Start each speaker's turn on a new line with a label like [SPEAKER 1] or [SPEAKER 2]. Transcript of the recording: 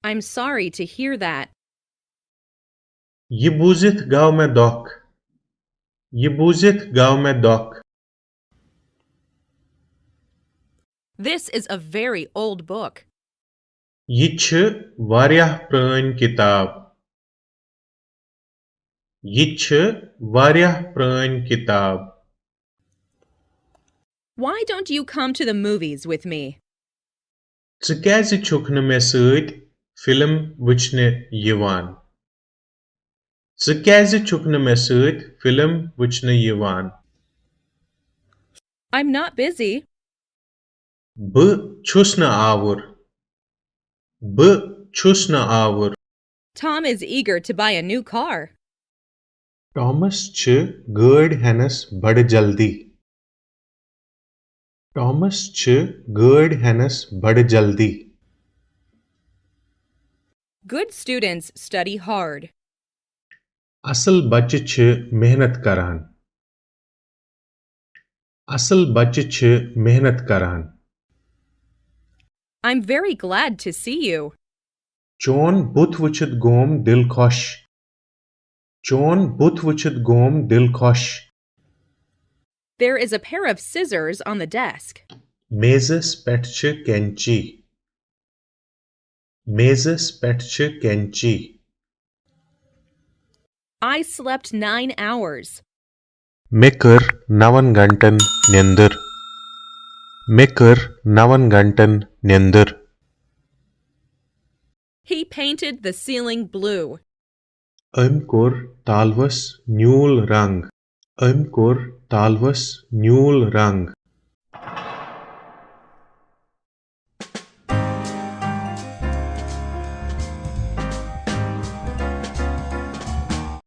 [SPEAKER 1] I'm sorry to hear that.
[SPEAKER 2] ये बूझित गाँव में दौख ये बूझित गाँव में दौख
[SPEAKER 1] This is a very old book.
[SPEAKER 2] ये छ वारियाह प्रٲنۍ किताब ये छ वारियाह प्रٲنۍ किताब
[SPEAKER 1] Why don't you come to the movies with me?
[SPEAKER 2] ژٕ کیٛازِ چھُکھ نہٕ مےٚ سۭتۍ فِلم وٕچھنہِ یِوان ژٕ کیٛازِ چھُکھ نہٕ مےٚ سۭتۍ فِلم وٕچھنہِ یِوان
[SPEAKER 1] I'm not busy.
[SPEAKER 2] بہٕ چھُس نہٕ آوُر بہٕ چھُس نہٕ آوُر
[SPEAKER 1] Tom is eager to buy a new car.
[SPEAKER 2] Thomas چھِ گٲڑۍ ہٮ۪نس بڑٕ جلدی ٹامس چھِ گٲڑۍ ہٮ۪نس بڑٕ جلدی
[SPEAKER 1] Good students study hard.
[SPEAKER 2] اصل بچہِ چھِ محنت کران اصل بچہِ چھِ محنت کران
[SPEAKER 1] I'm very glad to see you.
[SPEAKER 2] چون بُتھ وٕچھِتھ گوم دل خۄش چون بُتھ وٕچھِتھ گوم دل خۄش
[SPEAKER 1] There is a pair of scissors on the desk.
[SPEAKER 2] میزس پٮ۪ٹھ چھِ کینچی میزس پٮ۪ٹھ چھِ کینچی
[SPEAKER 1] I slept 9 hours.
[SPEAKER 2] مےٚ کٔر 9 گنٹن نیندٕر مےٚ کٔر 9 گنٹن نیندٕر
[SPEAKER 1] He painted the ceiling blue.
[SPEAKER 2] أمۍ کوٚر تالوس نیوٗل رنگ أمۍ کوٚر تالوس نیوٗل رنگ